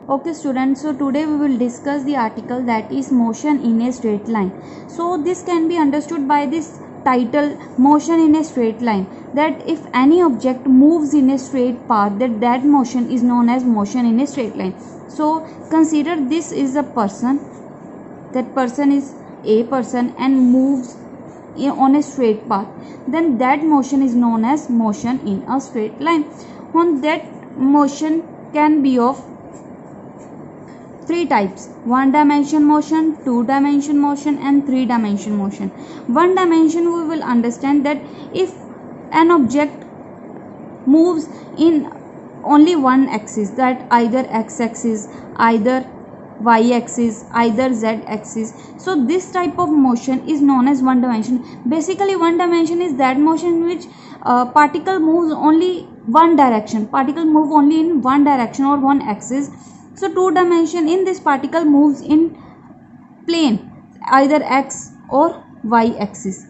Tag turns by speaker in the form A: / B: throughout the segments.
A: Okay students, so today we will discuss the article that is motion in a straight line. So this can be understood by this title, motion in a straight line, that if any object moves in a straight path, that motion is known as motion in a straight line. So consider this is a person, that person is a person and moves on a straight path, then that motion is known as motion in a straight line. On that motion can be of three types: one dimension motion, two dimension motion and three dimension motion. One dimension, we will understand that if an object moves in only one axis, that either x axis, either y axis, either z axis, so this type of motion is known as one dimension. Basically one dimension is that motion in which particle moves only one direction, particle move only in one direction or one axis. So two dimension, in this particle moves in plane, either x or y axis.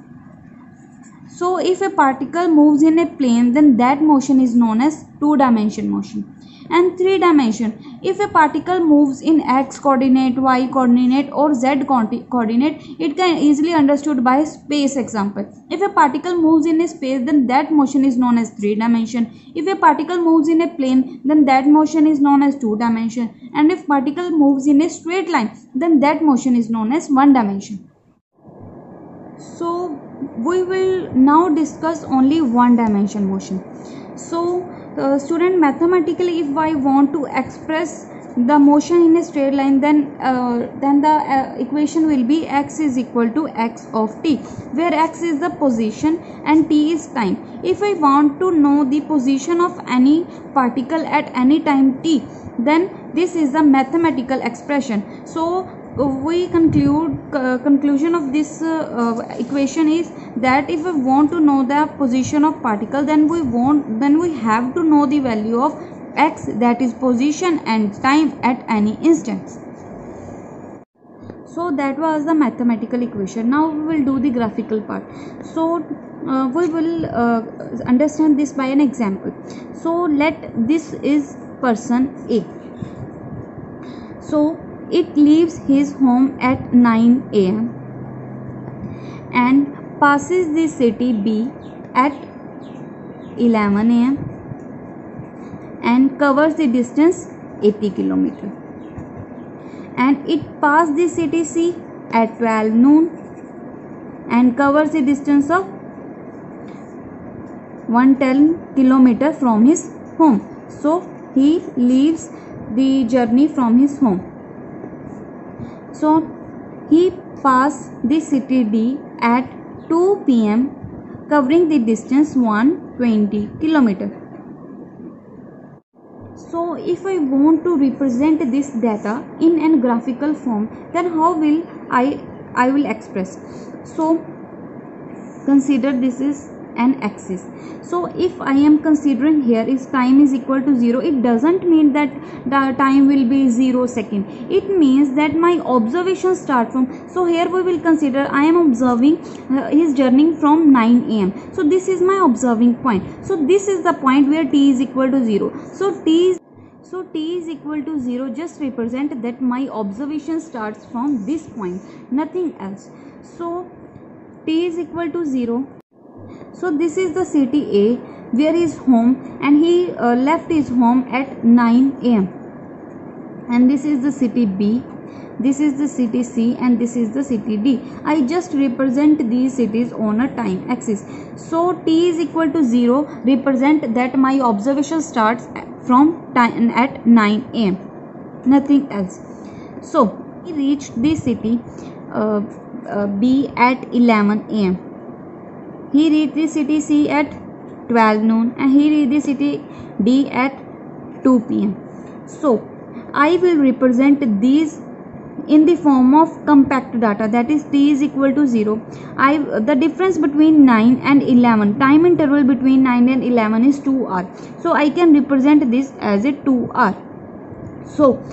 A: So if a particle moves in a plane, then that motion is known as two dimension motion. And three dimension, if a particle moves in x coordinate, y coordinate or z coordinate, it can easily understood by space example. If a particle moves in a space, then that motion is known as three dimension. If a particle moves in a plane, then that motion is known as two dimension. And if particle moves in a straight line, then that motion is known as one dimension. So we will now discuss only one dimension motion. So student, mathematically if I want to express the motion in a straight line, then the equation will be x is equal to x of t, where x is the position and t is time. If I want to know the position of any particle at any time t, then this is the mathematical expression. So we conclusion of this equation is that if we want to know the position of particle, then we have to know the value of x, that is position and time at any instance. So that was the mathematical equation. Now we will do the graphical part. So we will understand this by an example. So let this is person A. So it leaves his home at 9 a.m. and passes the city B at 11 a.m. and covers the distance 80 km. And it passed the city C at 12 noon and covers the distance of 110 km from his home. So he leaves the journey from his home. So he passed the city D at 2 p.m. covering the distance 120 km. So if I want to represent this data in a graphical form, then how will I will express? So consider this is an axis. So if I am considering here is time is equal to 0, it doesn't mean that the time will be 0 second. It means that my observation start from, so here we will consider I am observing his journey from 9 a.m. So this is my observing point. So this is the point where t is equal to 0. So t is equal to 0 just represent that my observation starts from this point, nothing else. So t is equal to 0. So this is the city A where is home, and he left his home at 9 a.m. and this is the city B, this is the city C, and this is the city D. I just represent these cities on a time axis. So t is equal to 0 represent that my observation starts from time at 9 a.m. nothing else. So he reached the city B at 11 a.m. He reached the city C at 12 noon and he reached the city D at 2 p.m. So I will represent these in the form of compact data, that is t is equal to 0. The difference between 9 and 11, time interval between 9 and 11 is 2 hours. So I can represent this as a 2 hour. So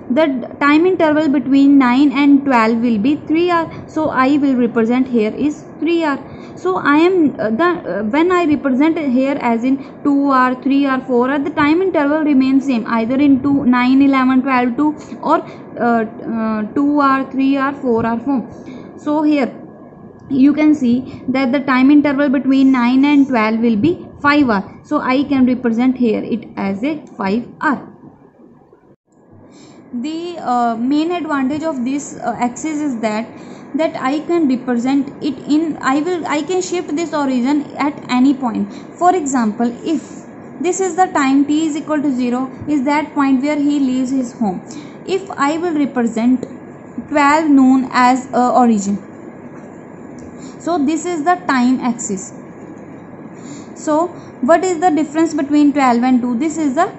A: the time interval between 9 and 12 will be 3 hour. So I will represent here is 3 hour. So I am when I represent here as in 2 hour, 3 hour, 4 hour, the time interval remains same either in 2, 9, 11, 12, 2 or 2 hour, 3 hour, 4 hour form. So here you can see that the time interval between 9 and 12 will be 5 hour. So I can represent here it as a 5 hour. The main advantage of this axis is that I can represent it in I can shift this origin at any point. For example, if this is the time t is equal to 0 is that point where he leaves his home. If I will represent 12 noon as origin, so this is the time axis. So what is the difference between 12 and 2? This is the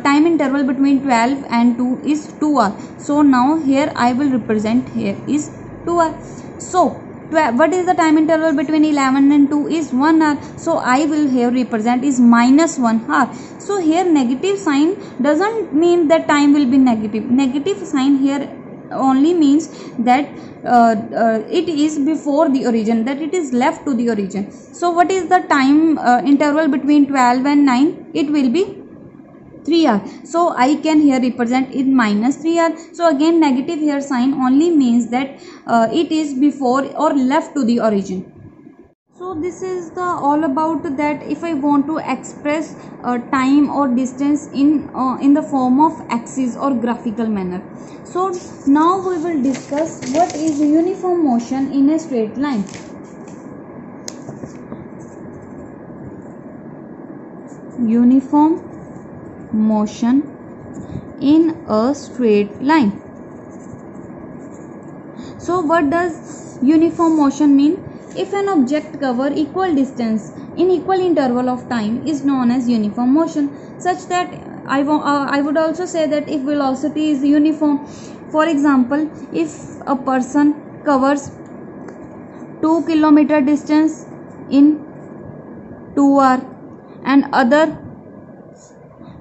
A: time interval between 12 and 2 is 2 hour. So now here I will represent here is 2 hour. So what is the time interval between 11 and 2 is 1 hour. So I will here represent is minus 1 hour. So here negative sign doesn't mean that time will be negative. Negative sign here only means that it is before the origin, that it is left to the origin. So what is the time interval between 12 and 9? It will be 3 hour. So I can here represent it minus 3 hour. So again negative here sign only means that it is before or left to the origin. So this is the all about that if I want to express time or distance in the form of axis or graphical manner. So now we will discuss what is uniform motion in a straight line. Uniform motion in a straight line. So what does uniform motion mean? If an object cover equal distance in equal interval of time is known as uniform motion. Such that I would also say that if velocity is uniform. For example, if a person covers 2 kilometer distance in 2 hours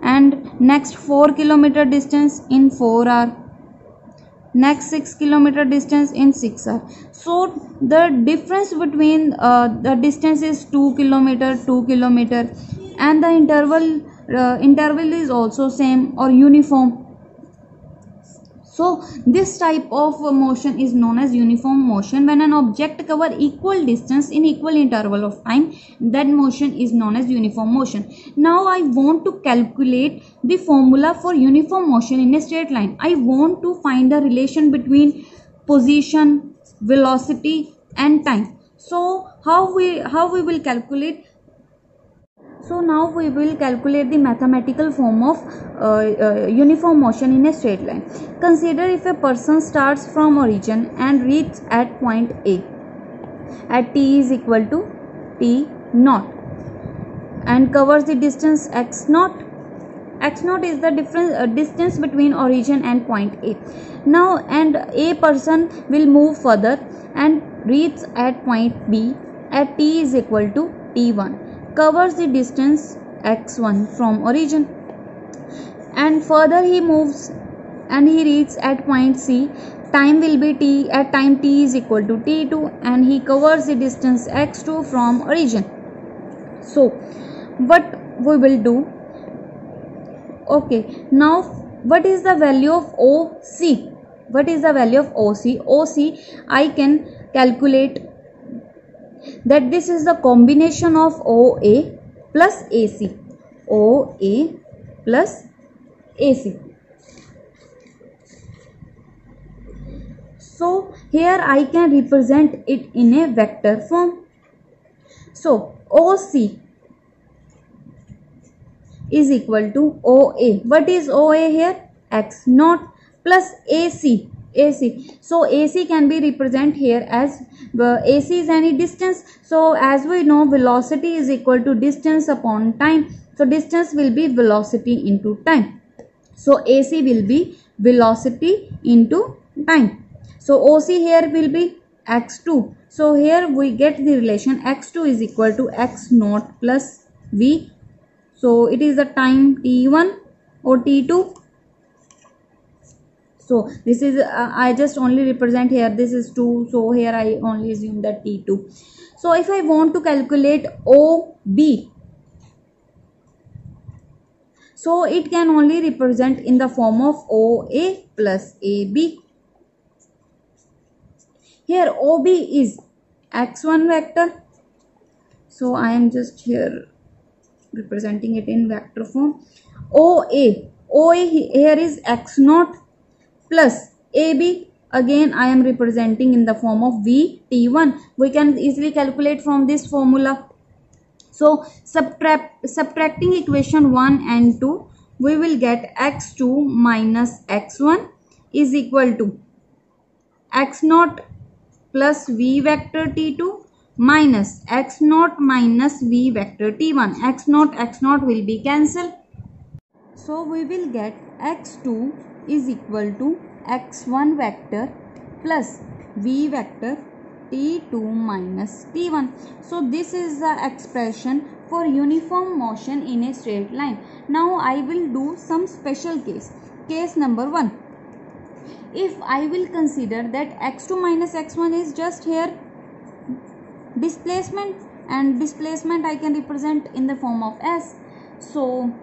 A: and next 4 kilometer distance in 4 hours, next 6 kilometer distance in 6 hours. So the difference between the distance is 2 kilometer and the interval is also same or uniform. So this type of motion is known as uniform motion. When an object cover equal distance in equal interval of time, that motion is known as uniform motion. Now I want to calculate the formula for uniform motion in a straight line. I want to find the relation between position, velocity and time. So how we will calculate? So now we will calculate the mathematical form of uniform motion in a straight line. Consider if a person starts from origin and reaches at point A at t is equal to t naught and covers the distance x naught. X naught is the distance between origin and point A. Now and a person will move further and reach at point B at t is equal to t1. Covers the distance x1 from origin, and further he moves and he reaches at point C. Time will be t at time t is equal to t2 and he covers the distance x2 from origin. So what we will do? Okay, now what is the value of OC? What is the value of OC? OC I can calculate that this is the combination of OA plus AC. OA plus AC. So here I can represent it in a vector form. So OC is equal to OA. What is OA here? X naught plus AC. So AC can be represented here as AC is any distance. So as we know, velocity is equal to distance upon time. So distance will be velocity into time. So AC will be velocity into time. So OC here will be x2. So here we get the relation x2 is equal to x naught plus v. So it is the time t1 or t2 So this is I just only represent here, this is 2, so here I only assume that T2. So if I want to calculate OB, so it can only represent in the form of OA plus AB. Here OB is x1 vector, so I am just here representing it in vector form. OA here is x0 plus AB, again I am representing in the form of VT1. We can easily calculate from this formula. So subtracting equation 1 and 2, we will get x2 minus x1 is equal to x0 plus V vector T2 minus x0 minus V vector T1. x0 will be cancelled. So we will get x2 is equal to x1 vector plus V vector T2 minus T1. So this is the expression for uniform motion in a straight line. Now I will do some special case. Case number 1. If I will consider that x2 minus x1 is just here displacement, and displacement I can represent in the form of s. So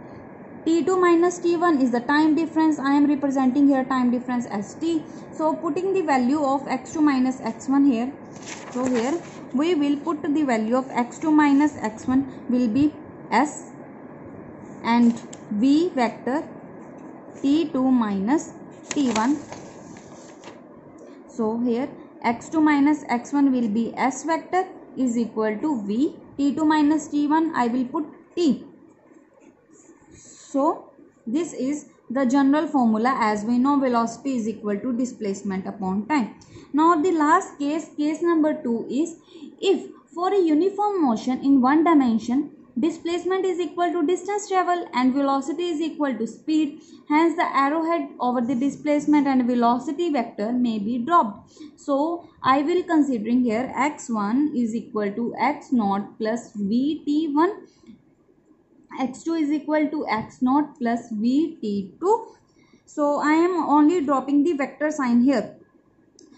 A: T2 minus T1 is the time difference. I am representing here time difference as T. So putting the value of x2 minus x1 here. So here we will put the value of x2 minus x1 will be s and V vector T2 minus T1. So here x2 minus x1 will be s vector is equal to V. T2 minus T1 I will put T. So this is the general formula, as we know velocity is equal to displacement upon time. Now the last case, case number 2 is if for a uniform motion in one dimension, displacement is equal to distance traveled and velocity is equal to speed, hence the arrowhead over the displacement and velocity vector may be dropped. So I will considering here x1 is equal to x0 plus vt1, x2 is equal to x0 plus vt2. So I am only dropping the vector sign here.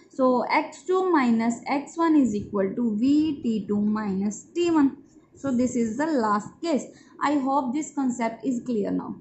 A: So x2 minus x1 is equal to vt2 minus t1. So this is the last case. I hope this concept is clear now.